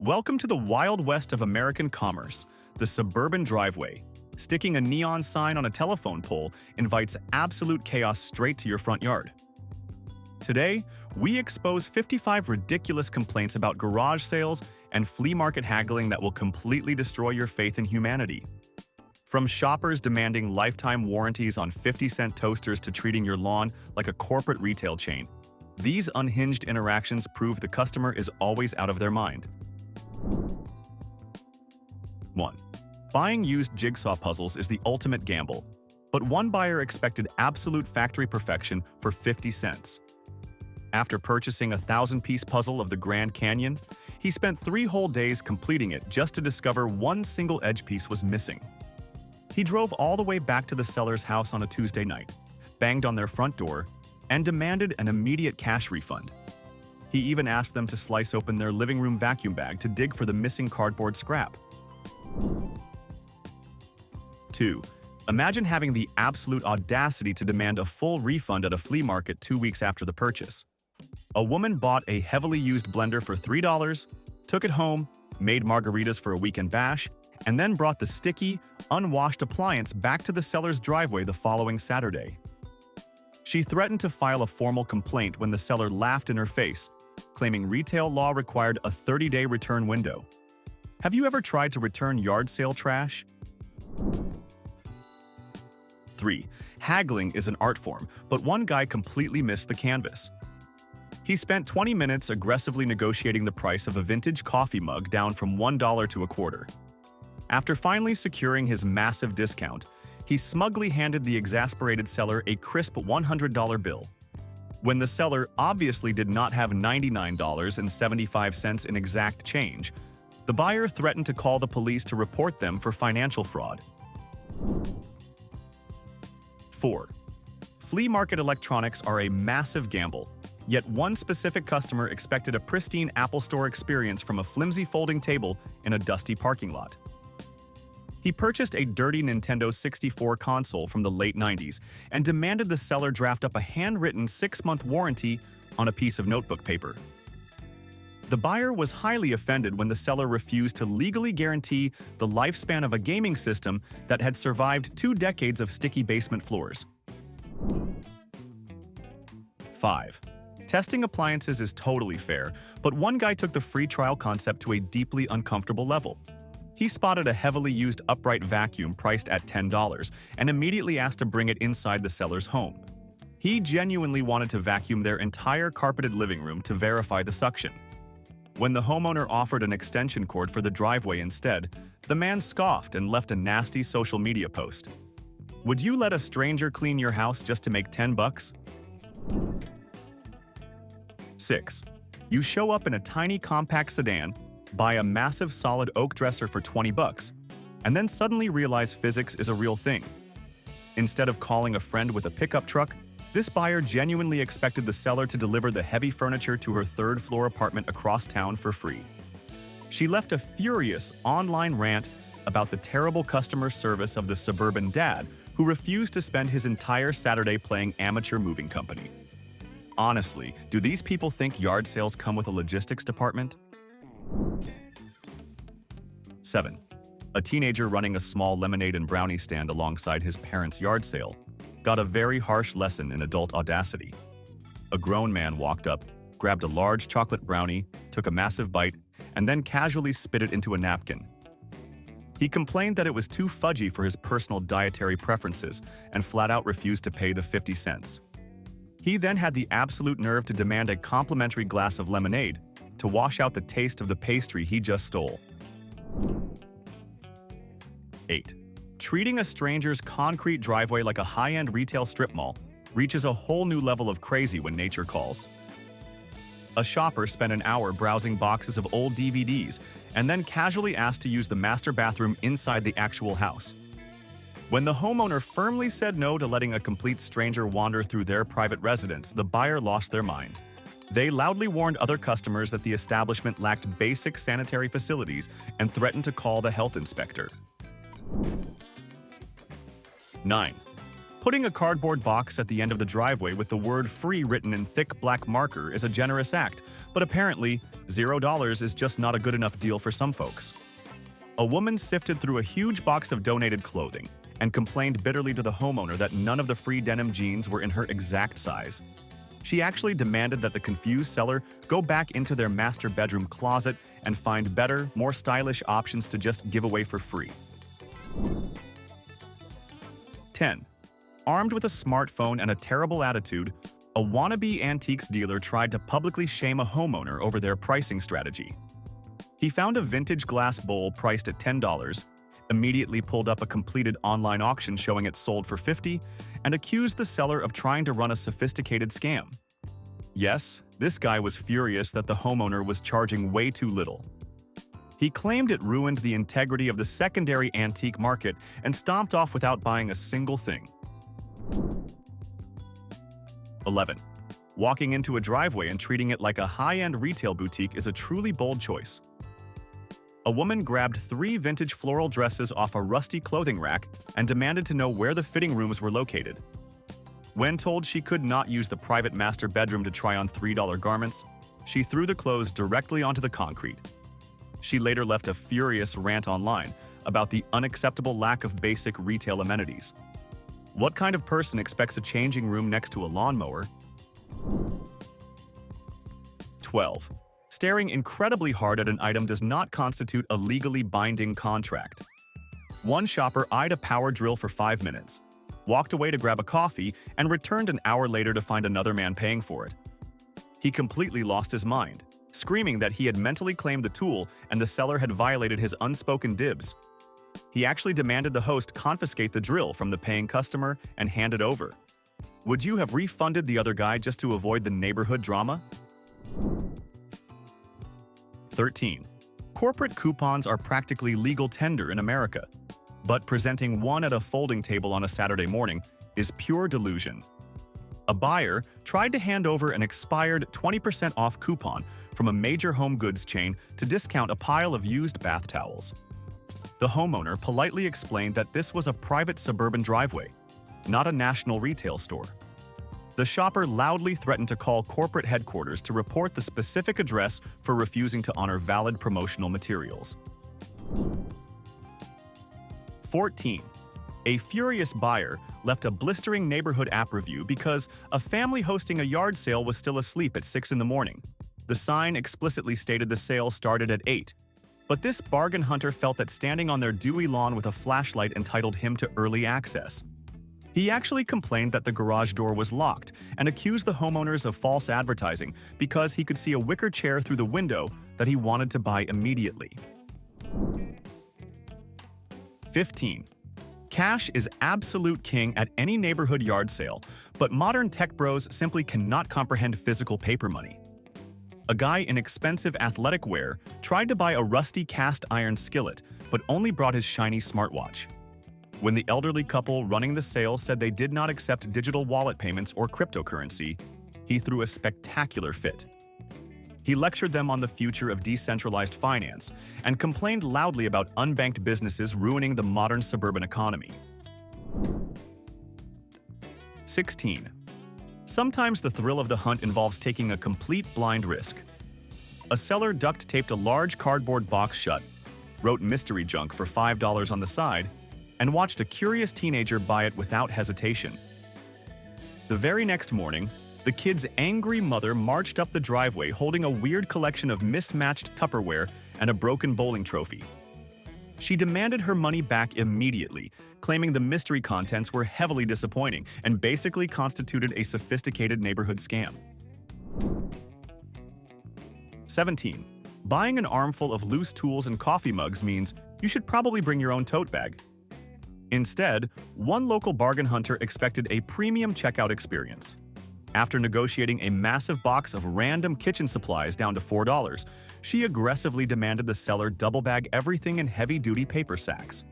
Welcome to the Wild West of American commerce, the suburban driveway. Sticking a neon sign on a telephone pole invites absolute chaos straight to your front yard. Today, we expose 55 ridiculous complaints about garage sales and flea market haggling that will completely destroy your faith in humanity. From shoppers demanding lifetime warranties on 50-cent toasters to treating your lawn like a corporate retail chain, these unhinged interactions prove the customer is always out of their mind. 1. Buying used jigsaw puzzles is the ultimate gamble, but one buyer expected absolute factory perfection for 50 cents. After purchasing a 1,000-piece puzzle of the Grand Canyon, he spent 3 whole days completing it just to discover one single edge piece was missing. He drove all the way back to the seller's house on a Tuesday night, banged on their front door, and demanded an immediate cash refund. He even asked them to slice open their living room vacuum bag to dig for the missing cardboard scrap. 2. Imagine having the absolute audacity to demand a full refund at a flea market 2 weeks after the purchase. A woman bought a heavily used blender for $3, took it home, made margaritas for a weekend bash, and then brought the sticky, unwashed appliance back to the seller's driveway the following Saturday. She threatened to file a formal complaint when the seller laughed in her face, claiming retail law required a 30-day return window. Have you ever tried to return yard sale trash? 3. Haggling is an art form, but one guy completely missed the canvas. He spent 20 minutes aggressively negotiating the price of a vintage coffee mug down from $1 to a quarter. After finally securing his massive discount, he smugly handed the exasperated seller a crisp $100 bill. When the seller obviously did not have $99.75 in exact change, the buyer threatened to call the police to report them for financial fraud. 4. Flea market electronics are a massive gamble, yet one specific customer expected a pristine Apple Store experience from a flimsy folding table in a dusty parking lot. He purchased a dirty Nintendo 64 console from the late 90s and demanded the seller draft up a handwritten 6-month warranty on a piece of notebook paper. The buyer was highly offended when the seller refused to legally guarantee the lifespan of a gaming system that had survived 2 decades of sticky basement floors. 5. Testing appliances is totally fair, but one guy took the free trial concept to a deeply uncomfortable level. He spotted a heavily used upright vacuum priced at $10 and immediately asked to bring it inside the seller's home. He genuinely wanted to vacuum their entire carpeted living room to verify the suction. When the homeowner offered an extension cord for the driveway instead, the man scoffed and left a nasty social media post. Would you let a stranger clean your house just to make $10? 6. You show up in a tiny compact sedan, buy a massive solid oak dresser for $20, and then suddenly realize physics is a real thing. Instead of calling a friend with a pickup truck, this buyer genuinely expected the seller to deliver the heavy furniture to her 3rd-floor apartment across town for free. She left a furious online rant about the terrible customer service of the suburban dad who refused to spend his entire Saturday playing amateur moving company. Honestly, do these people think yard sales come with a logistics department? 7. A teenager running a small lemonade and brownie stand alongside his parents' yard sale got a very harsh lesson in adult audacity. A grown man walked up, grabbed a large chocolate brownie, took a massive bite, and then casually spit it into a napkin. He complained that it was too fudgy for his personal dietary preferences and flat out refused to pay the 50 cents. He then had the absolute nerve to demand a complimentary glass of lemonade to wash out the taste of the pastry he just stole. 8. Treating a stranger's concrete driveway like a high-end retail strip mall reaches a whole new level of crazy when nature calls. A shopper spent an hour browsing boxes of old DVDs and then casually asked to use the master bathroom inside the actual house. When the homeowner firmly said no to letting a complete stranger wander through their private residence, the buyer lost their mind. They loudly warned other customers that the establishment lacked basic sanitary facilities and threatened to call the health inspector. 9. Putting a cardboard box at the end of the driveway with the word "free" written in thick black marker is a generous act, but apparently, $0 is just not a good enough deal for some folks. A woman sifted through a huge box of donated clothing and complained bitterly to the homeowner that none of the free denim jeans were in her exact size. She actually demanded that the confused seller go back into their master bedroom closet and find better, more stylish options to just give away for free. 10. Armed with a smartphone and a terrible attitude, a wannabe antiques dealer tried to publicly shame a homeowner over their pricing strategy. He found a vintage glass bowl priced at $10, immediately pulled up a completed online auction showing it sold for $50, and accused the seller of trying to run a sophisticated scam. Yes, this guy was furious that the homeowner was charging way too little. He claimed it ruined the integrity of the secondary antique market and stomped off without buying a single thing. 11. Walking into a driveway and treating it like a high-end retail boutique is a truly bold choice. A woman grabbed 3 vintage floral dresses off a rusty clothing rack and demanded to know where the fitting rooms were located. When told she could not use the private master bedroom to try on $3 garments, she threw the clothes directly onto the concrete. She later left a furious rant online about the unacceptable lack of basic retail amenities. What kind of person expects a changing room next to a lawnmower? 12. Staring incredibly hard at an item does not constitute a legally binding contract. One shopper eyed a power drill for 5 minutes, walked away to grab a coffee, and returned an hour later to find another man paying for it. He completely lost his mind, screaming that he had mentally claimed the tool and the seller had violated his unspoken dibs. He actually demanded the host confiscate the drill from the paying customer and hand it over. Would you have refunded the other guy just to avoid the neighborhood drama? 13. Corporate coupons are practically legal tender in America, but presenting one at a folding table on a Saturday morning is pure delusion. A buyer tried to hand over an expired 20% off coupon from a major home goods chain to discount a pile of used bath towels. The homeowner politely explained that this was a private suburban driveway, not a national retail store. The shopper loudly threatened to call corporate headquarters to report the specific address for refusing to honor valid promotional materials. 14. A furious buyer left a blistering neighborhood app review because a family hosting a yard sale was still asleep at 6 in the morning. The sign explicitly stated the sale started at 8. But this bargain hunter felt that standing on their dewy lawn with a flashlight entitled him to early access. He actually complained that the garage door was locked and accused the homeowners of false advertising because he could see a wicker chair through the window that he wanted to buy immediately. 15. Cash is absolute king at any neighborhood yard sale, but modern tech bros simply cannot comprehend physical paper money. A guy in expensive athletic wear tried to buy a rusty cast iron skillet, but only brought his shiny smartwatch. When the elderly couple running the sale said they did not accept digital wallet payments or cryptocurrency, he threw a spectacular fit. He lectured them on the future of decentralized finance and complained loudly about unbanked businesses ruining the modern suburban economy. 16. Sometimes the thrill of the hunt involves taking a complete blind risk. A seller duct-taped a large cardboard box shut, wrote mystery junk for $5 on the side, and watched a curious teenager buy it without hesitation. The very next morning, the kid's angry mother marched up the driveway holding a weird collection of mismatched Tupperware and a broken bowling trophy. She demanded her money back immediately, claiming the mystery contents were heavily disappointing and basically constituted a sophisticated neighborhood scam. 17. Buying an armful of loose tools and coffee mugs means you should probably bring your own tote bag. Instead, one local bargain hunter expected a premium checkout experience. After negotiating a massive box of random kitchen supplies down to $4, she aggressively demanded the seller double bag everything in heavy-duty paper sacks.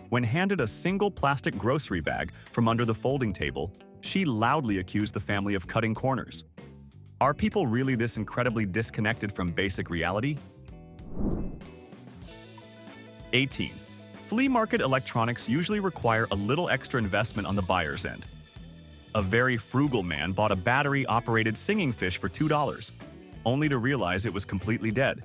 When handed a single plastic grocery bag from under the folding table, she loudly accused the family of cutting corners. Are people really this incredibly disconnected from basic reality? 18. Flea market electronics usually require a little extra investment on the buyer's end. A very frugal man bought a battery-operated singing fish for $2, only to realize it was completely dead.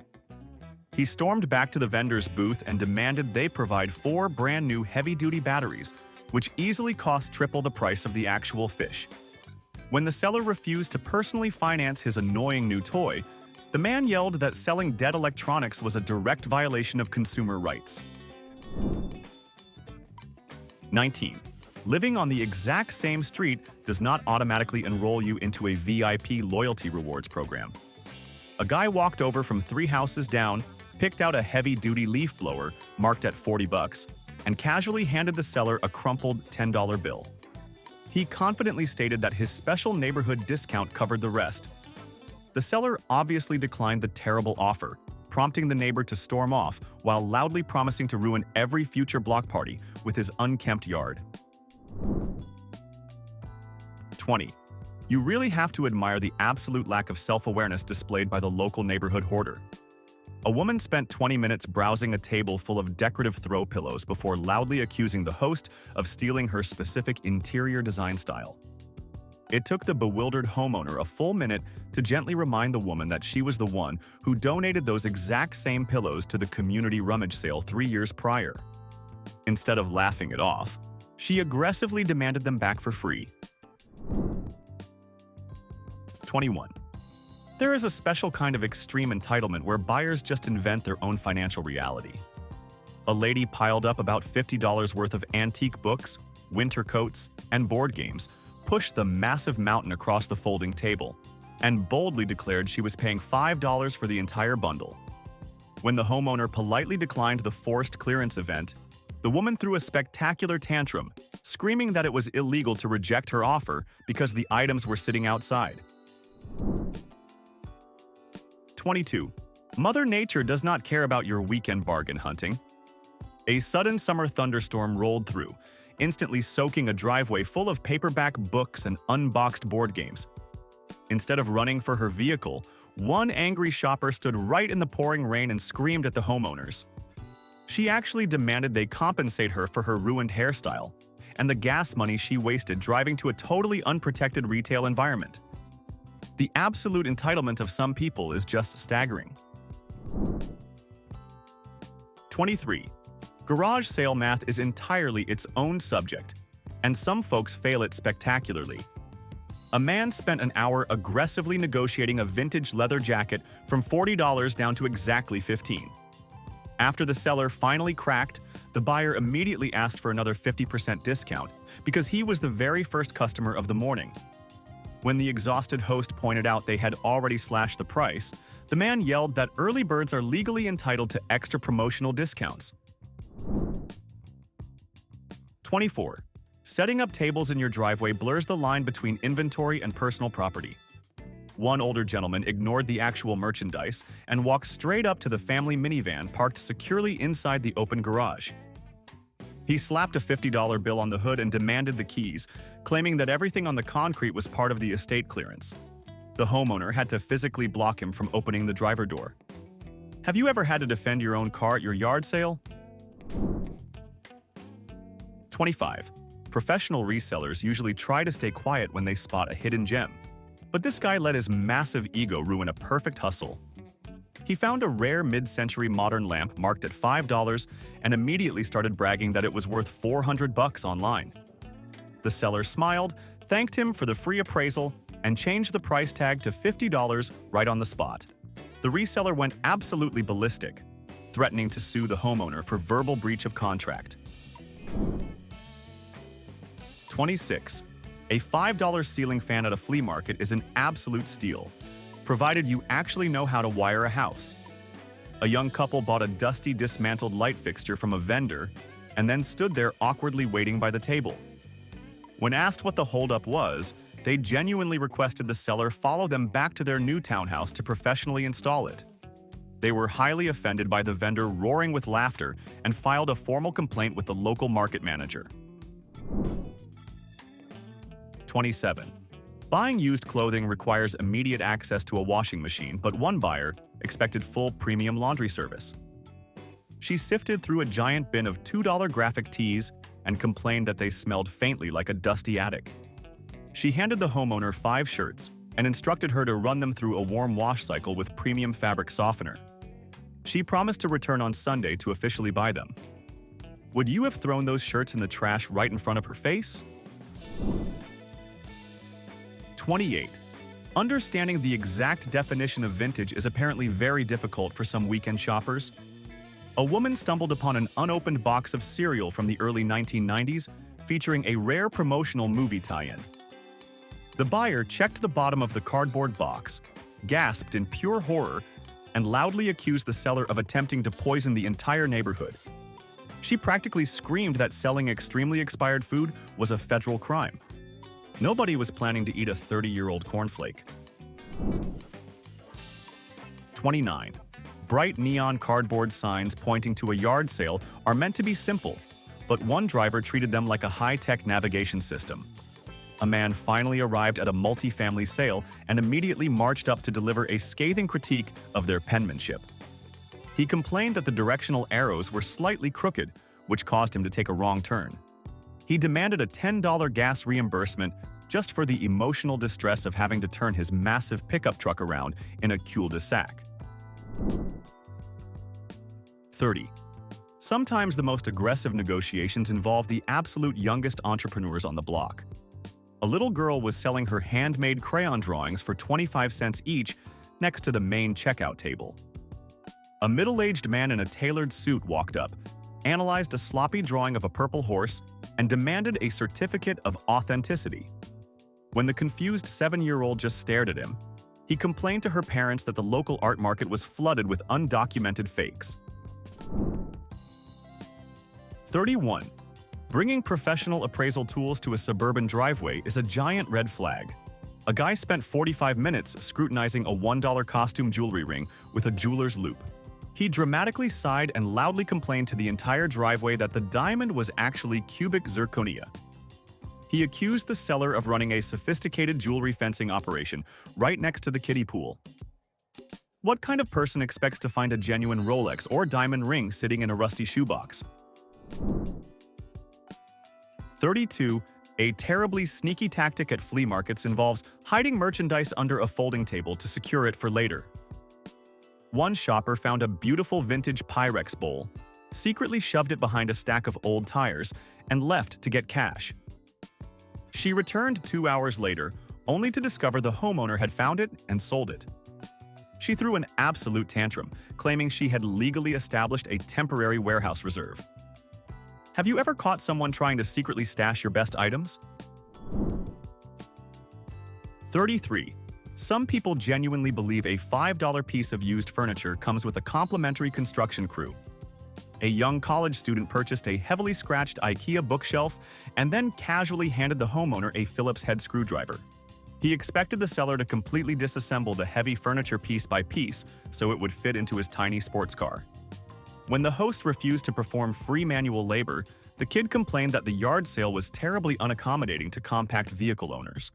He stormed back to the vendor's booth and demanded they provide 4 brand-new heavy-duty batteries, which easily cost triple the price of the actual fish. When the seller refused to personally finance his annoying new toy, the man yelled that selling dead electronics was a direct violation of consumer rights. 19. Living on the exact same street does not automatically enroll you into a VIP loyalty rewards program. A guy walked over from 3 houses down, picked out a heavy-duty leaf blower marked at $40, and casually handed the seller a crumpled $10 bill. He confidently stated that his special neighborhood discount covered the rest. The seller obviously declined the terrible offer, prompting the neighbor to storm off while loudly promising to ruin every future block party with his unkempt yard. 20. You really have to admire the absolute lack of self-awareness displayed by the local neighborhood hoarder. A woman spent 20 minutes browsing a table full of decorative throw pillows before loudly accusing the host of stealing her specific interior design style. It took the bewildered homeowner a full minute to gently remind the woman that she was the one who donated those exact same pillows to the community rummage sale 3 years prior. Instead of laughing it off, she aggressively demanded them back for free. 21. There is a special kind of extreme entitlement where buyers just invent their own financial reality. A lady piled up about $50 worth of antique books, winter coats, and board games, pushed the massive mountain across the folding table, and boldly declared she was paying $5 for the entire bundle. When the homeowner politely declined the forced clearance event, the woman threw a spectacular tantrum, screaming that it was illegal to reject her offer because the items were sitting outside. 22. Mother Nature does not care about your weekend bargain hunting. A sudden summer thunderstorm rolled through, instantly soaking a driveway full of paperback books and unboxed board games. Instead of running for her vehicle, one angry shopper stood right in the pouring rain and screamed at the homeowners. She actually demanded they compensate her for her ruined hairstyle and the gas money she wasted driving to a totally unprotected retail environment. The absolute entitlement of some people is just staggering. 23. Garage sale math is entirely its own subject, and some folks fail it spectacularly. A man spent an hour aggressively negotiating a vintage leather jacket from $40 down to exactly $15. After the seller finally cracked, the buyer immediately asked for another 50% discount because he was the very first customer of the morning. When the exhausted host pointed out they had already slashed the price, the man yelled that early birds are legally entitled to extra promotional discounts. 24. Setting up tables in your driveway blurs the line between inventory and personal property. One older gentleman ignored the actual merchandise and walked straight up to the family minivan parked securely inside the open garage. He slapped a $50 bill on the hood and demanded the keys, claiming that everything on the concrete was part of the estate clearance. The homeowner had to physically block him from opening the driver door. Have you ever had to defend your own car at your yard sale? 25. Professional resellers usually try to stay quiet when they spot a hidden gem, but this guy let his massive ego ruin a perfect hustle. He found a rare mid-century modern lamp marked at $5 and immediately started bragging that it was worth $400 online. The seller smiled, thanked him for the free appraisal, and changed the price tag to $50 right on the spot. The reseller went absolutely ballistic, threatening to sue the homeowner for verbal breach of contract. 26. A $5 ceiling fan at a flea market is an absolute steal, provided you actually know how to wire a house. A young couple bought a dusty, dismantled light fixture from a vendor and then stood there awkwardly waiting by the table. When asked what the holdup was, they genuinely requested the seller follow them back to their new townhouse to professionally install it. They were highly offended by the vendor roaring with laughter and filed a formal complaint with the local market manager. 27. Buying used clothing requires immediate access to a washing machine, but one buyer expected full premium laundry service. She sifted through a giant bin of $2 graphic tees and complained that they smelled faintly like a dusty attic. She handed the homeowner 5 shirts and instructed her to run them through a warm wash cycle with premium fabric softener. She promised to return on Sunday to officially buy them. Would you have thrown those shirts in the trash right in front of her face? 28. Understanding the exact definition of vintage is apparently very difficult for some weekend shoppers. A woman stumbled upon an unopened box of cereal from the early 1990s featuring a rare promotional movie tie-in. The buyer checked the bottom of the cardboard box, gasped in pure horror, and loudly accused the seller of attempting to poison the entire neighborhood. She practically screamed that selling extremely expired food was a federal crime. Nobody was planning to eat a 30-year-old cornflake. 29. Bright neon cardboard signs pointing to a yard sale are meant to be simple, but one driver treated them like a high-tech navigation system. A man finally arrived at a multi-family sale and immediately marched up to deliver a scathing critique of their penmanship. He complained that the directional arrows were slightly crooked, which caused him to take a wrong turn. He demanded a $10 gas reimbursement just for the emotional distress of having to turn his massive pickup truck around in a cul-de-sac. 30. Sometimes the most aggressive negotiations involve the absolute youngest entrepreneurs on the block. A little girl was selling her handmade crayon drawings for 25 cents each next to the main checkout table. A middle-aged man in a tailored suit walked up, analyzed a sloppy drawing of a purple horse, and demanded a certificate of authenticity. When the confused 7-year-old just stared at him, he complained to her parents that the local art market was flooded with undocumented fakes. 31. Bringing professional appraisal tools to a suburban driveway is a giant red flag. A guy spent 45 minutes scrutinizing a $1 costume jewelry ring with a jeweler's loop. He dramatically sighed and loudly complained to the entire driveway that the diamond was actually cubic zirconia. He accused the seller of running a sophisticated jewelry fencing operation right next to the kiddie pool. What kind of person expects to find a genuine Rolex or diamond ring sitting in a rusty shoebox? 32. A terribly sneaky tactic at flea markets involves hiding merchandise under a folding table to secure it for later. One shopper found a beautiful vintage Pyrex bowl, secretly shoved it behind a stack of old tires, and left to get cash. She returned 2 hours later, only to discover the homeowner had found it and sold it. She threw an absolute tantrum, claiming she had legally established a temporary warehouse reserve. Have you ever caught someone trying to secretly stash your best items? 33. Some people genuinely believe a $5 piece of used furniture comes with a complimentary construction crew. A young college student purchased a heavily scratched IKEA bookshelf and then casually handed the homeowner a Phillips head screwdriver. He expected the seller to completely disassemble the heavy furniture piece by piece so it would fit into his tiny sports car. When the host refused to perform free manual labor, the kid complained that the yard sale was terribly unaccommodating to compact vehicle owners.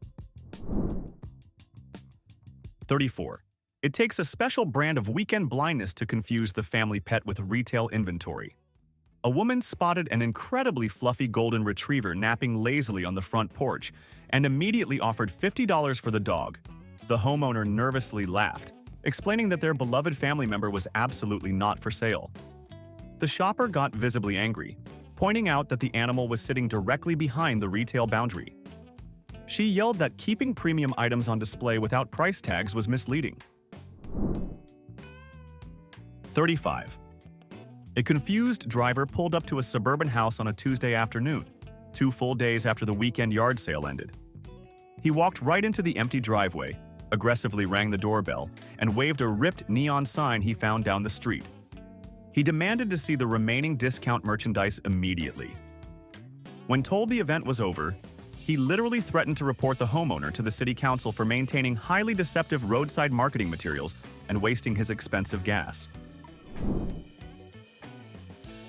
34. It takes a special brand of weekend blindness to confuse the family pet with retail inventory. A woman spotted an incredibly fluffy golden retriever napping lazily on the front porch and immediately offered $50 for the dog. The homeowner nervously laughed, explaining that their beloved family member was absolutely not for sale. The shopper got visibly angry, pointing out that the animal was sitting directly behind the retail boundary. She yelled that keeping premium items on display without price tags was misleading. 35. A confused driver pulled up to a suburban house on a Tuesday afternoon, 2 full days after the weekend yard sale ended. He walked right into the empty driveway, aggressively rang the doorbell, and waved a ripped neon sign he found down the street. He demanded to see the remaining discount merchandise immediately. When told the event was over, he literally threatened to report the homeowner to the city council for maintaining highly deceptive roadside marketing materials and wasting his expensive gas.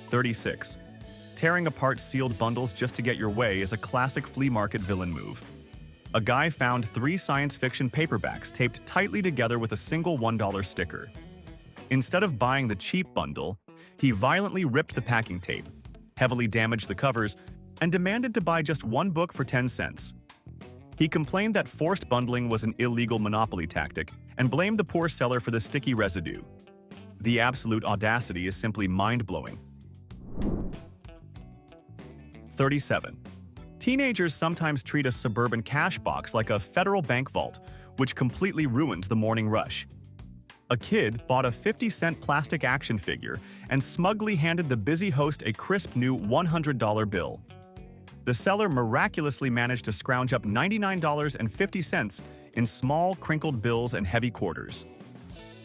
36. Tearing apart sealed bundles just to get your way is a classic flea market villain move. A guy found 3 science fiction paperbacks taped tightly together with a single $1 sticker. Instead of buying the cheap bundle, He violently ripped the packing tape, heavily damaged the covers, and demanded to buy just one book for 10 cents. He complained that forced bundling was an illegal monopoly tactic and blamed the poor seller for the sticky residue. The absolute audacity is simply mind-blowing. 37. Teenagers sometimes treat a suburban cash box like a federal bank vault, which completely ruins the morning rush. A kid bought a 50-cent plastic action figure and smugly handed the busy host a crisp new $100 bill. The seller miraculously managed to scrounge up $99.50 in small, crinkled bills and heavy quarters.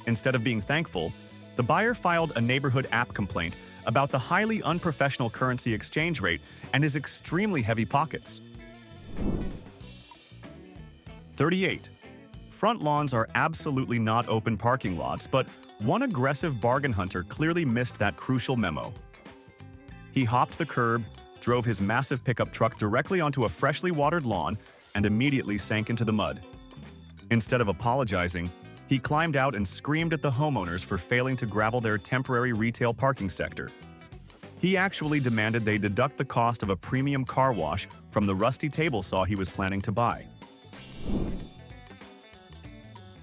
Instead of being thankful, the buyer filed a neighborhood app complaint about the highly unprofessional currency exchange rate and his extremely heavy pockets. 38. Front lawns are absolutely not open parking lots, but one aggressive bargain hunter clearly missed that crucial memo. He hopped the curb, drove his massive pickup truck directly onto a freshly watered lawn, and immediately sank into the mud. Instead of apologizing, he climbed out and screamed at the homeowners for failing to gravel their temporary retail parking sector. He actually demanded they deduct the cost of a premium car wash from the rusty table saw he was planning to buy.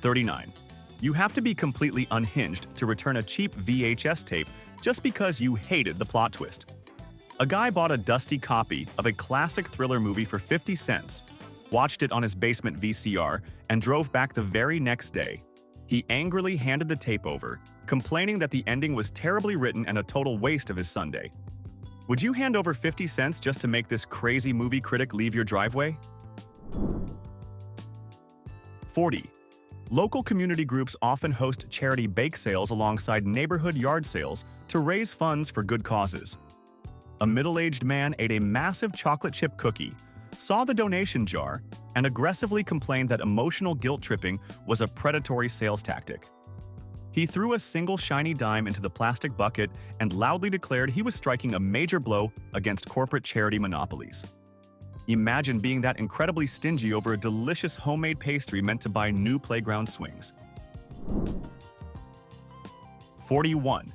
39. You have to be completely unhinged to return a cheap VHS tape just because you hated the plot twist. A guy bought a dusty copy of a classic thriller movie for 50 cents, watched it on his basement VCR, and drove back the very next day. He angrily handed the tape over, complaining that the ending was terribly written and a total waste of his Sunday. Would you hand over 50 cents just to make this crazy movie critic leave your driveway? 40. Local community groups often host charity bake sales alongside neighborhood yard sales to raise funds for good causes. A middle-aged man ate a massive chocolate chip cookie, saw the donation jar, and aggressively complained that emotional guilt tripping was a predatory sales tactic. He threw a single shiny dime into the plastic bucket and loudly declared he was striking a major blow against corporate charity monopolies. Imagine being that incredibly stingy over a delicious homemade pastry meant to buy new playground swings. 41.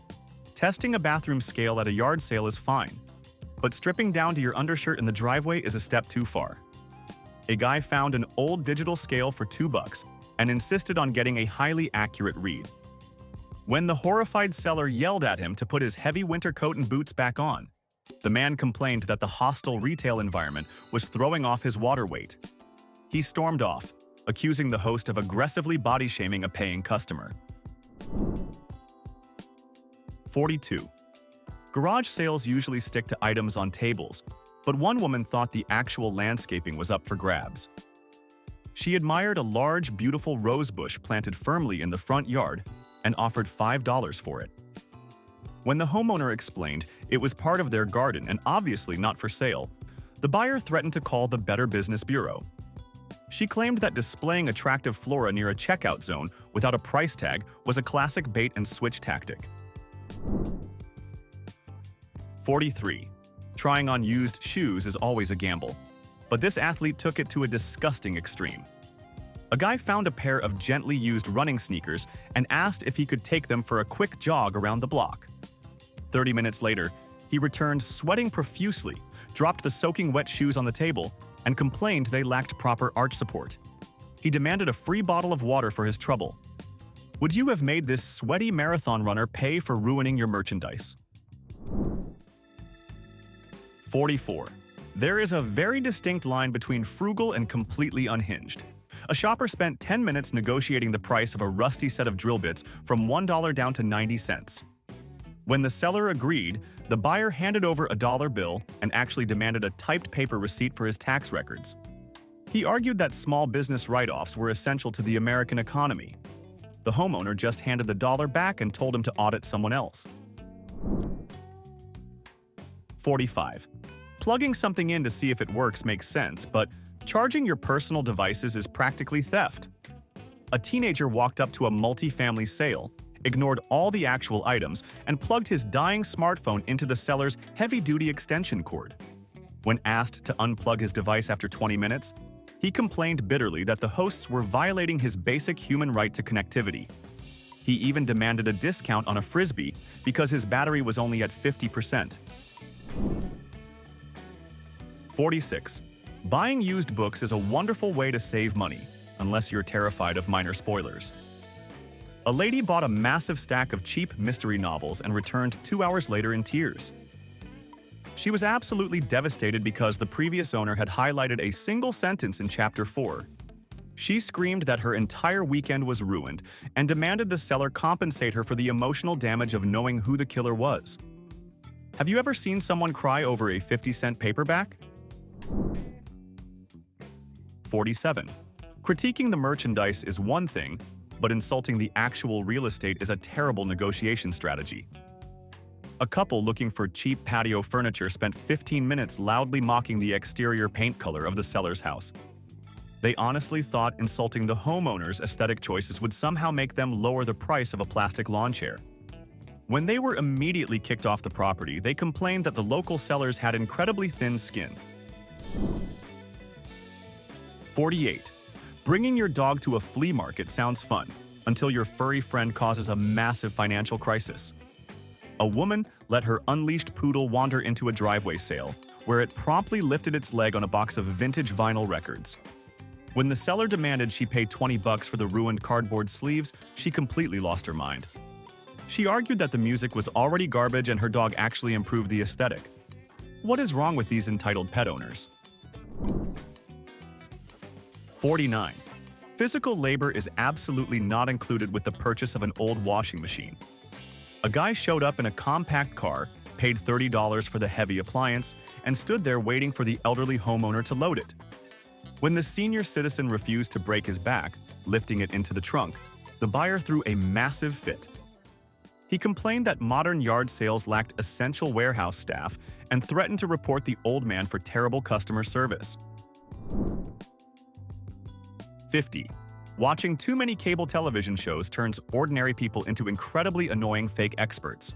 Testing a bathroom scale at a yard sale is fine, but stripping down to your undershirt in the driveway is a step too far. A guy found an old digital scale for $2 and insisted on getting a highly accurate read. When the horrified seller yelled at him to put his heavy winter coat and boots back on, the man complained that the hostile retail environment was throwing off his water weight. He stormed off, accusing the host of aggressively body-shaming a paying customer. 42. Garage sales usually stick to items on tables, but one woman thought the actual landscaping was up for grabs. She admired a large, beautiful rose bush planted firmly in the front yard and offered $5 for it. When the homeowner explained it was part of their garden and obviously not for sale, the buyer threatened to call the Better Business Bureau. She claimed that displaying attractive flora near a checkout zone without a price tag was a classic bait-and-switch tactic. 43. Trying on used shoes is always a gamble, but this athlete took it to a disgusting extreme. A guy found a pair of gently used running sneakers and asked if he could take them for a quick jog around the block. 30 minutes later, he returned sweating profusely, dropped the soaking wet shoes on the table, and complained they lacked proper arch support. He demanded a free bottle of water for his trouble. Would you have made this sweaty marathon runner pay for ruining your merchandise? 44. There is a very distinct line between frugal and completely unhinged. A shopper spent 10 minutes negotiating the price of a rusty set of drill bits from $1 down to 90 cents. When the seller agreed, the buyer handed over a dollar bill and actually demanded a typed paper receipt for his tax records. He argued that small business write-offs were essential to the American economy. The homeowner just handed the dollar back and told him to audit someone else. 45. Plugging something in to see if it works makes sense, but charging your personal devices is practically theft. A teenager walked up to a multi-family sale, ignored all the actual items, and plugged his dying smartphone into the seller's heavy-duty extension cord. When asked to unplug his device after 20 minutes, he complained bitterly that the hosts were violating his basic human right to connectivity. He even demanded a discount on a Frisbee because his battery was only at 50%. 46. Buying used books is a wonderful way to save money, unless you're terrified of minor spoilers. A lady bought a massive stack of cheap mystery novels and returned 2 hours later in tears. She was absolutely devastated because the previous owner had highlighted a single sentence in Chapter 4. She screamed that her entire weekend was ruined and demanded the seller compensate her for the emotional damage of knowing who the killer was. Have you ever seen someone cry over a 50-cent paperback? 47. Critiquing the merchandise is one thing, but insulting the actual real estate is a terrible negotiation strategy. A couple looking for cheap patio furniture spent 15 minutes loudly mocking the exterior paint color of the seller's house. They honestly thought insulting the homeowner's aesthetic choices would somehow make them lower the price of a plastic lawn chair. When they were immediately kicked off the property, they complained that the local sellers had incredibly thin skin. 48. Bringing your dog to a flea market sounds fun, until your furry friend causes a massive financial crisis. A woman let her unleashed poodle wander into a driveway sale, where it promptly lifted its leg on a box of vintage vinyl records. When the seller demanded she pay $20 for the ruined cardboard sleeves, she completely lost her mind. She argued that the music was already garbage and her dog actually improved the aesthetic. What is wrong with these entitled pet owners? 49. Physical labor is absolutely not included with the purchase of an old washing machine. A guy showed up in a compact car, paid $30 for the heavy appliance, and stood there waiting for the elderly homeowner to load it. When the senior citizen refused to break his back, lifting it into the trunk, the buyer threw a massive fit. He complained that modern yard sales lacked essential warehouse staff and threatened to report the old man for terrible customer service. 50. Watching too many cable television shows turns ordinary people into incredibly annoying fake experts.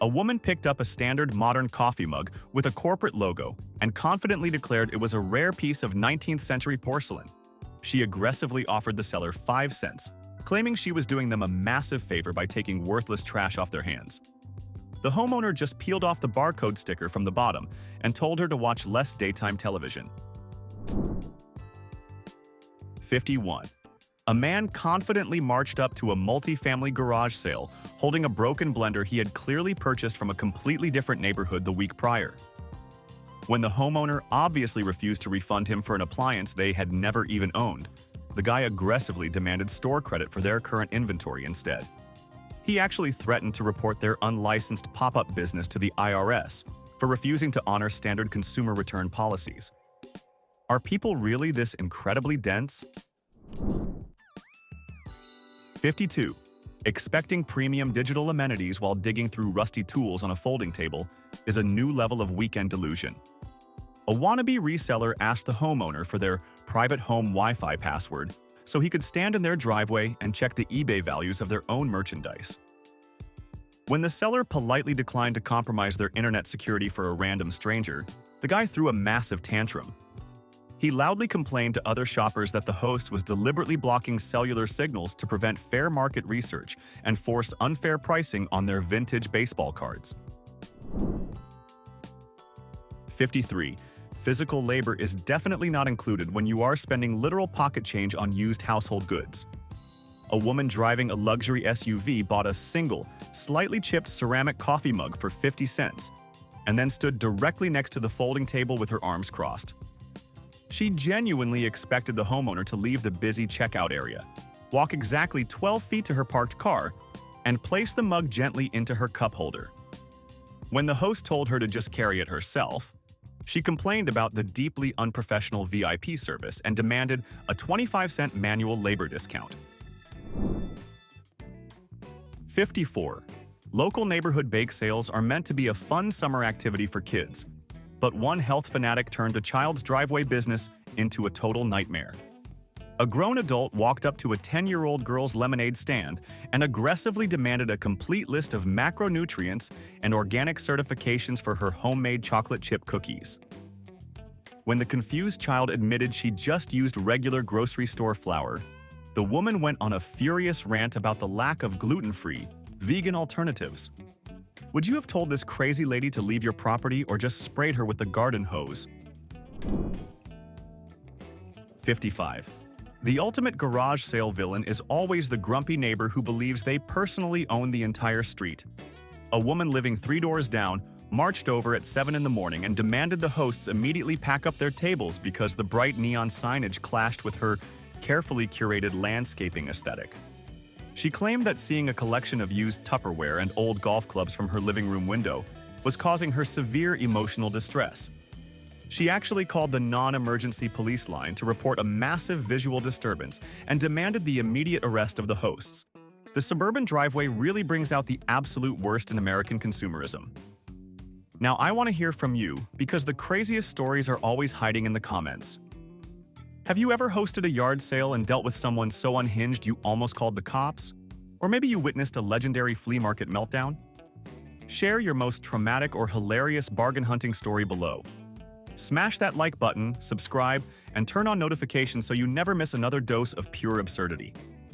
A woman picked up a standard modern coffee mug with a corporate logo and confidently declared it was a rare piece of 19th century porcelain. She aggressively offered the seller 5 cents, claiming she was doing them a massive favor by taking worthless trash off their hands. The homeowner just peeled off the barcode sticker from the bottom and told her to watch less daytime television. 51. A man confidently marched up to a multi-family garage sale, holding a broken blender he had clearly purchased from a completely different neighborhood the week prior. When the homeowner obviously refused to refund him for an appliance they had never even owned, the guy aggressively demanded store credit for their current inventory instead. He actually threatened to report their unlicensed pop-up business to the IRS for refusing to honor standard consumer return policies. Are people really this incredibly dense? 52. Expecting premium digital amenities while digging through rusty tools on a folding table is a new level of weekend delusion. A wannabe reseller asked the homeowner for their private home Wi-Fi password so he could stand in their driveway and check the eBay values of their own merchandise. When the seller politely declined to compromise their internet security for a random stranger, the guy threw a massive tantrum. He loudly complained to other shoppers that the host was deliberately blocking cellular signals to prevent fair market research and force unfair pricing on their vintage baseball cards. 53. Physical labor is definitely not included when you are spending literal pocket change on used household goods. A woman driving a luxury SUV bought a single, slightly chipped ceramic coffee mug for 50 cents and then stood directly next to the folding table with her arms crossed. She genuinely expected the homeowner to leave the busy checkout area, walk exactly 12 feet to her parked car, and place the mug gently into her cup holder. When the host told her to just carry it herself, she complained about the deeply unprofessional VIP service and demanded a 25-cent manual labor discount. 54. Local neighborhood bake sales are meant to be a fun summer activity for kids, but one health fanatic turned a child's driveway business into a total nightmare. A grown adult walked up to a 10-year-old girl's lemonade stand and aggressively demanded a complete list of macronutrients and organic certifications for her homemade chocolate chip cookies. When the confused child admitted she just used regular grocery store flour, The woman went on a furious rant about the lack of gluten-free, vegan alternatives. Would you have told this crazy lady to leave your property or just sprayed her with the garden hose? 55. The ultimate garage sale villain is always the grumpy neighbor who believes they personally own the entire street. A woman living 3 doors down marched over at 7 in the morning and demanded the hosts immediately pack up their tables because the bright neon signage clashed with her carefully curated landscaping aesthetic. She claimed that seeing a collection of used Tupperware and old golf clubs from her living room window was causing her severe emotional distress. She actually called the non-emergency police line to report a massive visual disturbance and demanded the immediate arrest of the hosts. The suburban driveway really brings out the absolute worst in American consumerism. Now, I want to hear from you because the craziest stories are always hiding in the comments. Have you ever hosted a yard sale and dealt with someone so unhinged you almost called the cops? Or maybe you witnessed a legendary flea market meltdown? Share your most traumatic or hilarious bargain hunting story below. Smash that like button, subscribe, and turn on notifications so you never miss another dose of pure absurdity.